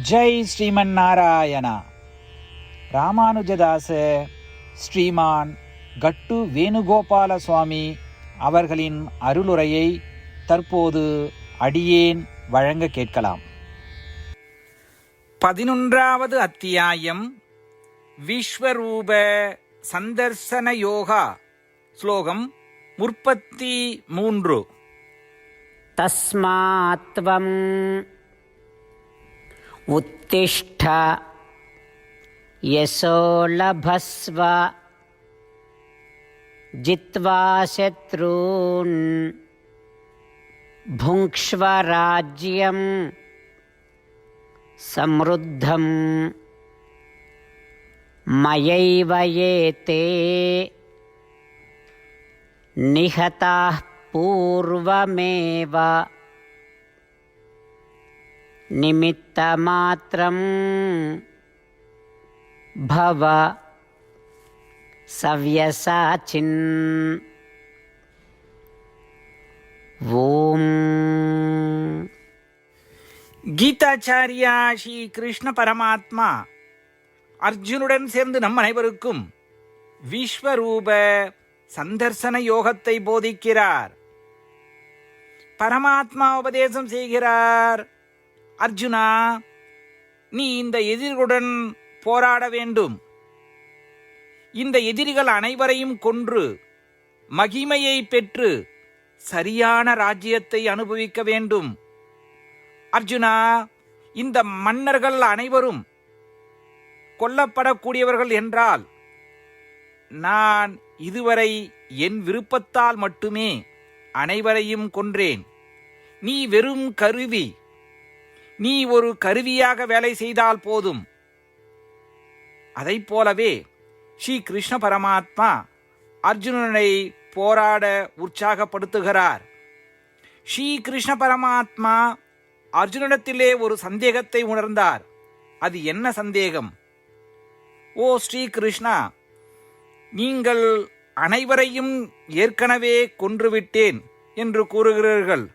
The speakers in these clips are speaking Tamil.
ஜெய் ஸ்ரீமன் நாராயணா. ராமானுஜதாச ஸ்ரீமான் கட்டு வேணுகோபால சுவாமி அவர்களின் அருளுரையை தற்போது அடியேன் வழங்க கேட்கலாம். 11வது அத்தியாயம் விஸ்வரூப சந்தர்சன யோகா. ஸ்லோகம் 33. தஸ்மாத்வம் உத்திஷ்ட யசோ லபஸ்வ ஜித்வா சத்ரூன் புங்க்ஷ்வ ராஜ்யம் சம்ருத்தம் மயைவ ஏதே நிஹதாः பூர்வமேவ நிமித்தமாத்ரம் பவ சவ்யசாச்சின். ஓம். கீதாச்சாரியா ஸ்ரீ கிருஷ்ண பரமாத்மா அர்ஜுனுடன் சேர்ந்து நம் அனைவருக்கும் விஸ்வரூப சந்தர்சன யோகத்தை போதிக்கிறார். பரமாத்மா உபதேசம் செய்கிறார். அர்ஜுனா, நீ இந்த எதிரிகளுடன் போராட வேண்டும். இந்த எதிரிகள் அனைவரையும் கொன்று மகிமையை பெற்று சரியான ராஜ்யத்தை அனுபவிக்க வேண்டும். அர்ஜுனா, இந்த மன்னர்கள் அனைவரும் கொல்லப்படக்கூடியவர்கள் என்றால் நான் இதுவரை என் விருப்பத்தால் மட்டுமே அனைவரையும் கொன்றேன். நீ வெறும் கருவி. நீ ஒரு கருவியாக வேலை செய்தால் போதும். அதைப் போலவே ஸ்ரீ கிருஷ்ண பரமாத்மா அர்ஜுனனை போராட உற்சாகப்படுத்துகிறார். ஸ்ரீ கிருஷ்ண பரமாத்மா அர்ஜுனிடத்திலே ஒரு சந்தேகத்தை உணர்ந்தார். அது என்ன சந்தேகம்? ஓ ஸ்ரீ கிருஷ்ணா, நீங்கள் அனைவரையும் ஏற்கனவே கொன்றுவிட்டேன் என்று கூறுகிறீர்கள்.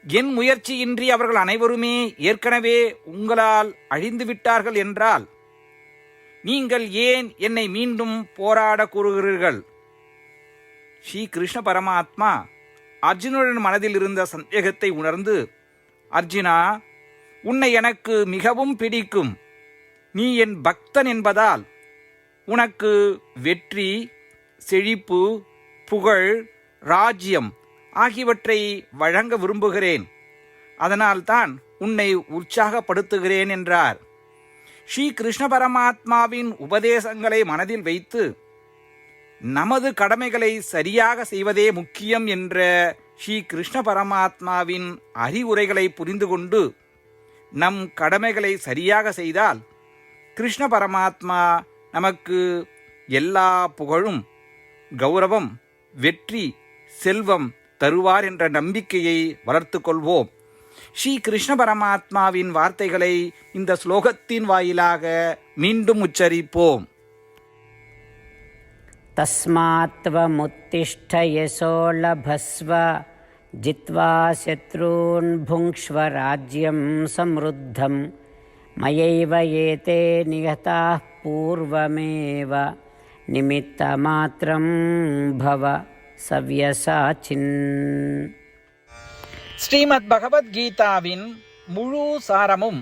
என் முயற்சியின்றி அவர்கள் அனைவருமே ஏற்கனவே உங்களால் அழிந்து விட்டார்கள் என்றால் நீங்கள் ஏன் என்னை மீண்டும் போராட கூறுகிறீர்கள்? ஸ்ரீ கிருஷ்ண பரமாத்மா அர்ஜுனுடன் மனதில் இருந்த சந்தேகத்தை உணர்ந்து, அர்ஜுனா, உன்னை எனக்கு மிகவும் பிடிக்கும். நீ என் பக்தன் என்பதால் உனக்கு வெற்றி, செழிப்பு, புகழ், ராஜ்யம் ஆகியவற்றை வழங்க விரும்புகிறேன். அதனால்தான் உன்னை உற்சாகப்படுத்துகிறேன் என்றார். ஸ்ரீ கிருஷ்ண பரமாத்மாவின் உபதேசங்களை மனதில் வைத்து நமது கடமைகளை சரியாக செய்வதே முக்கியம் என்ற ஸ்ரீ கிருஷ்ண பரமாத்மாவின் அறிவுரைகளை புரிந்து கொண்டு நம் கடமைகளை சரியாக செய்தால் கிருஷ்ண பரமாத்மா நமக்கு எல்லா புகழும், கௌரவம், வெற்றி, செல்வம் தருவார் என்ற நம்பிக்கையை வளர்த்து கொள்வோம். ஸ்ரீ கிருஷ்ண பரமாத்மாவின் வார்த்தைகளை இந்த ஸ்லோகத்தின் வாயிலாக மீண்டும் உச்சரிப்போம். தஸ்மாத்வமுத்திஷ்ட யசோ லபஸ்வ ஜித்வா சத்ரூன் புங்க்ஷ்வ ராஜ்யம் சம்ருத்தம் மயைவ ஏதே நிகதாः பூர்வமேவ நிமித்தமாத்ரம் பவ சவ்யசாச்சின். ஸ்ரீமத் பகவத்கீதாவின் முழு சாரமும்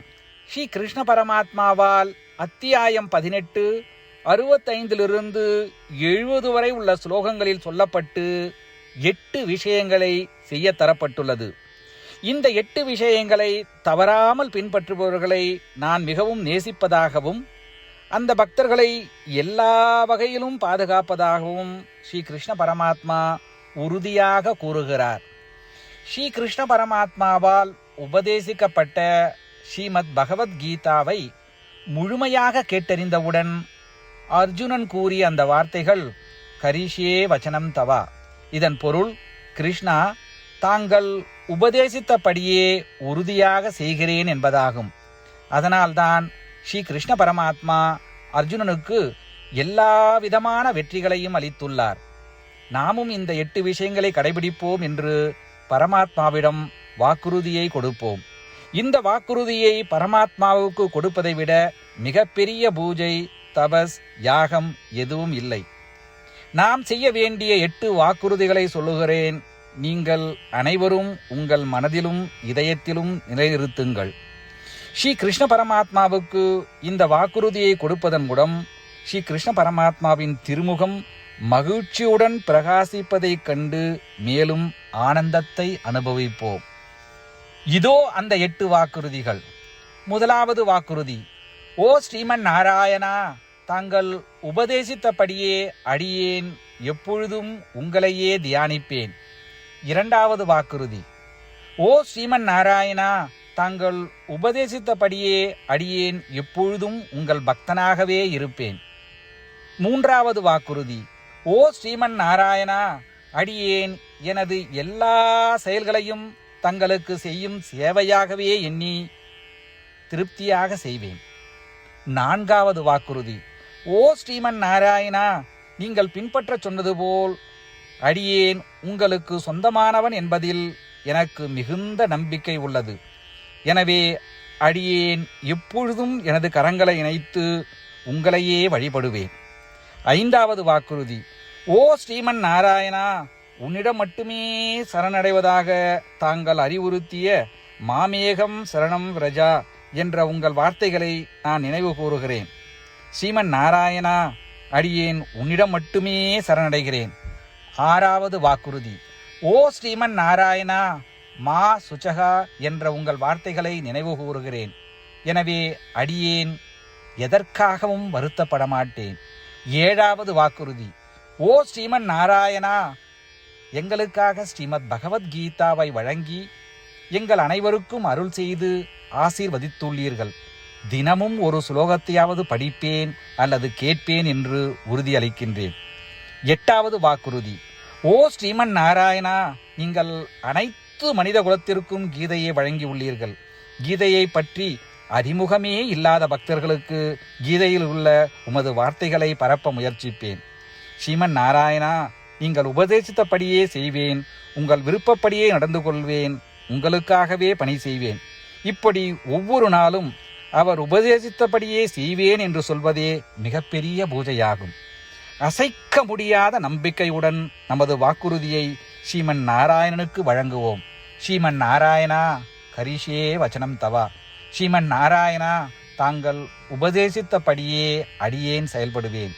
ஸ்ரீ கிருஷ்ண பரமாத்மாவால் அத்தியாயம் 18, 65 70 வரை உள்ள ஸ்லோகங்களில் சொல்லப்பட்டு 8 விஷயங்களை செய்ய தரப்பட்டுள்ளது. இந்த 8 விஷயங்களை தவறாமல் பின்பற்றுபவர்களை நான் மிகவும் நேசிப்பதாகவும் அந்த பக்தர்களை எல்லா வகையிலும் பாதுகாப்பதாகவும் ஸ்ரீ கிருஷ்ண பரமாத்மா உறுதியாக கூறுகிறார். ஸ்ரீ கிருஷ்ண பரமாத்மாவால் உபதேசிக்கப்பட்ட ஸ்ரீமத் பகவத்கீதாவை முழுமையாக கேட்டறிந்தவுடன் அர்ஜுனன் கூறிய அந்த வார்த்தைகள் கரிஷ்யே வச்சனம் தவா. இதன் பொருள், கிருஷ்ணா, தாங்கள் உபதேசித்தபடியே உறுதியாக செய்கிறேன் என்பதாகும். அதனால்தான் ஸ்ரீ கிருஷ்ண பரமாத்மா அர்ஜுனனுக்கு எல்லா விதமான வெற்றிகளையும் அளித்துள்ளார். நாமும் இந்த 8 விஷயங்களை கடைபிடிப்போம் என்று பரமாத்மாவிடம் வாக்குறுதியை கொடுப்போம். இந்த வாக்குறுதியை பரமாத்மாவுக்கு கொடுப்பதை விட மிகப்பெரிய பூஜை, தபஸ், யாகம் எதுவும் இல்லை. நாம் செய்ய வேண்டிய 8 வாக்குறுதிகளை சொல்லுகிறேன். நீங்கள் அனைவரும் உங்கள் மனதிலும் இதயத்திலும் நிலைநிறுத்துங்கள். ஸ்ரீ கிருஷ்ண பரமாத்மாவுக்கு இந்த வாக்குறுதியை கொடுப்பதன் மூலம் ஸ்ரீ கிருஷ்ண பரமாத்மாவின் திருமுகம் மகிழ்ச்சியுடன் பிரகாசிப்பதைக் கண்டு மேலும் ஆனந்தத்தை அனுபவிப்போம். இதோ அந்த 8 வாக்குறுதிகள். முதலாவது வாக்குறுதி: ஓ ஸ்ரீமன் நாராயணா, தாங்கள் உபதேசித்தபடியே அடியேன் எப்பொழுதும் உங்களையே தியானிப்பேன். இரண்டாவது வாக்குறுதி: ஓ ஸ்ரீமன் நாராயணா, தாங்கள் உபதேசித்தபடியே அடியேன் எப்பொழுதும் உங்கள் பக்தனாகவே இருப்பேன். மூன்றாவது வாக்குறுதி: ஓ ஸ்ரீமன் நாராயணா, அடியேன் எனது எல்லா செயல்களையும் தங்களுக்கு செய்யும் சேவையாகவே எண்ணி திருப்தியாக செய்வேன். நான்காவது வாக்குறுதி: ஓ ஸ்ரீமன் நாராயணா, நீங்கள் பின்பற்ற சொன்னது போல் அடியேன் உங்களுக்கு சொந்தமானவன் என்பதில் எனக்கு மிகுந்த நம்பிக்கை உள்ளது. எனவே அடியேன் எப்பொழுதும் எனது கரங்களை இணைத்து உங்களையே வழிபடுவேன். ஐந்தாவது வாக்குறுதி: ஓ ஸ்ரீமன் நாராயணா, உன்னிடம் மட்டுமே சரணடைவதாக தாங்கள் அறிவுறுத்திய மாமேகம் சரணம் விரஜா என்ற உங்கள் வார்த்தைகளை நான் நினைவு கூறுகிறேன். ஸ்ரீமன் நாராயணா, அடியேன் உன்னிடம் மட்டுமே சரணடைகிறேன். ஆறாவது வாக்குறுதி: ஓ ஸ்ரீமன் நாராயணா, மா சுச்சகா என்ற உங்கள் வார்த்தைகளை நினைவு கூறுகிறேன். எனவே அடியேன் எதற்காகவும் வருத்தப்பட மாட்டேன். ஏழாவது வாக்குறுதி: ஓ ஸ்ரீமன் நாராயணா, எங்களுக்காக ஸ்ரீமத் பகவத்கீதாவை வழங்கி எங்கள் அனைவருக்கும் அருள் செய்து ஆசீர்வதித்துள்ளீர்கள். தினமும் ஒரு ஸ்லோகத்தையாவது படிப்பேன் அல்லது கேட்பேன் என்று உறுதியளிக்கின்றேன். எட்டாவது வாக்குறுதி: ஓ ஸ்ரீமன் நாராயணா, நீங்கள் அனைத்து மனித குலத்திற்கும் கீதையை வழங்கியுள்ளீர்கள். கீதையை பற்றி அறிமுகமே இல்லாத பக்தர்களுக்கு கீதையில் உள்ள உமது வார்த்தைகளை பரப்ப முயற்சிப்பேன். ஸ்ரீமன் நாராயணா, நீங்கள் உபதேசித்தபடியே செய்வேன். உங்கள் விருப்பப்படியே நடந்து கொள்வேன். உங்களுக்காகவே பணி செய்வேன். இப்படி ஒவ்வொரு நாளும் அவர் உபதேசித்தபடியே செய்வேன் என்று சொல்வதே மிகப்பெரிய பூஜையாகும். அசைக்க முடியாத நம்பிக்கையுடன் நமது வாக்குறுதியை ஸ்ரீமன் நாராயணனுக்கு வழங்குவோம். ஸ்ரீமன் நாராயணா, கரிஷே வச்சனம் தவா. ஸ்ரீமன் நாராயணா, தாங்கள் உபதேசித்தபடியே அடியேன் செயல்படுவேன்.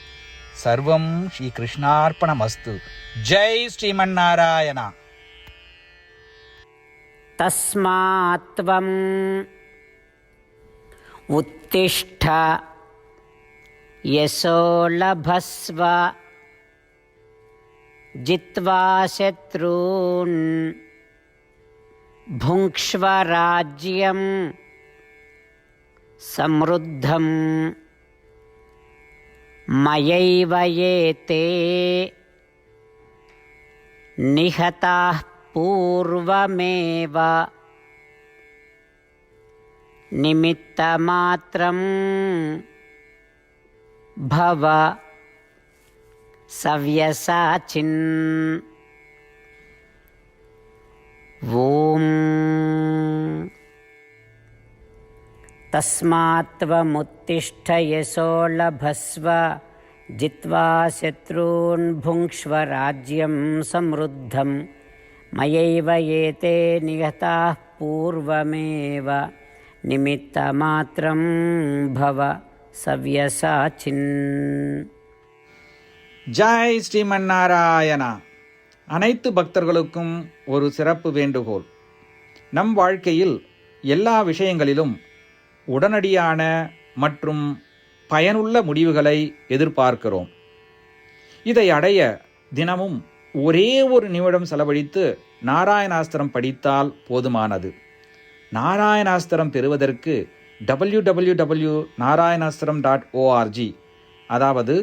சர்வம் ஸ்ரீ கிருஷ்ணார்ப்பணமஸ்து. ஜெய் ஸ்ரீமன் நாராயணா. தஸ்மாத்வம் உத்திஷ்ட யசோ லபஸ்வ ஜித்வா சத்ரூன் புங்க்ஷ்வ ராஜ்யம் சம்ருத்தம் மயைவ ஏதே நிஹதாः பூர்வமேவ நிமித்தமாத்ரம் பவ சவ்யசாச்சின். ஓம் தஸ்மாத்வமுத்திஷ்ட யசோ லபஸ்வ ஜித்வா சத்ரூன் புங்க்ஷ்வ ராஜ்யம் சம்ருத்தம் மயைவ ஏதே நிகதாः பூர்வமேவ நிமித்தமாத்ரம் பவ சவ்யசாச்சின். ஜெய் ஸ்ரீமன் நாராயணா. அனைத்து பக்தர்களுக்கும் ஒரு சிறப்பு வேண்டுகோள். நம் வாழ்க்கையில் எல்லா விஷயங்களிலும் உடனடியான மற்றும் பயனுள்ள முடிவுகளை எதிர்பார்க்கிறோம். இதை அடைய தினமும் ஒரே ஒரு நிமிடம் செலவழித்து நாராயணாஸ்திரம் படித்தால் போதுமானது. நாராயணாஸ்திரம் பெறுவதற்கு www.narayanaastram.org, அதாவது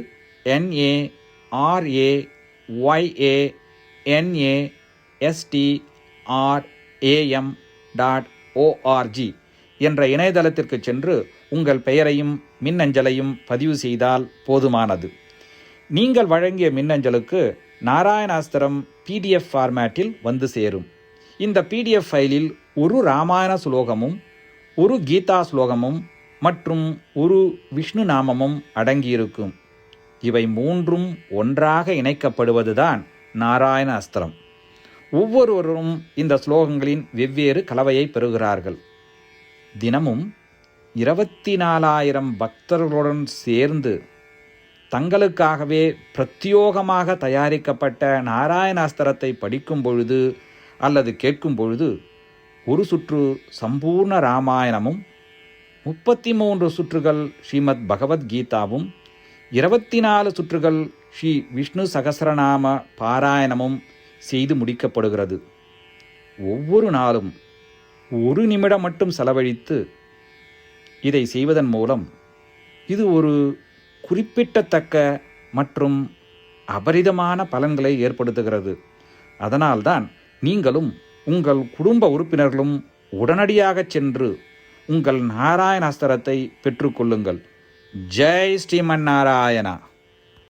NARAYANASTRAM.org என்ற இணையதளத்திற்கு சென்று உங்கள் பெயரையும் மின்னஞ்சலையும் பதிவு செய்தால் போதுமானது. நீங்கள் வழங்கிய மின்னஞ்சலுக்கு நாராயணாஸ்திரம் PDF ஃபார்மேட்டில் வந்து சேரும். இந்த PDF ஃபைலில் ஒரு ராமாயண சுலோகமும் ஒரு கீதா ஸ்லோகமும் மற்றும் ஒரு விஷ்ணு நாமமும் அடங்கியிருக்கும். இவை மூன்றும் ஒன்றாக இணைக்கப்படுவதுதான் நாராயண அஸ்திரம். ஒவ்வொருவரும் இந்த ஸ்லோகங்களின் வெவ்வேறு கலவையை பெறுகிறார்கள். தினமும் 24,000 பக்தர்களுடன் சேர்ந்து தங்களுக்காகவே பிரத்யோகமாக தயாரிக்கப்பட்ட நாராயணாஸ்திரத்தை படிக்கும் பொழுது அல்லது கேட்கும் பொழுது ஒரு சுற்று சம்பூர்ண ராமாயணமும் 33 சுற்றுகள் ஸ்ரீமத் பகவத்கீதாவும் 24 சுற்றுகள் ஸ்ரீ விஷ்ணு சகஸ்ரநாம பாராயணமும் செய்து முடிக்கப்படுகிறது. ஒவ்வொரு நாளும் 1 நிமிடம் மட்டும் செலவழித்து இதை செய்வதன் மூலம் இது ஒரு குறிப்பிடத்தக்க மற்றும் அபரிதமான பலன்களை ஏற்படுத்துகிறது. அதனால்தான் நீங்களும் உங்கள் குடும்ப உறுப்பினர்களும் உடனடியாக சென்று உங்கள் நாராயணாஸ்திரத்தை பெற்றுக்கொள்ளுங்கள். ஜெய் ஸ்ரீமன் நாராயணா.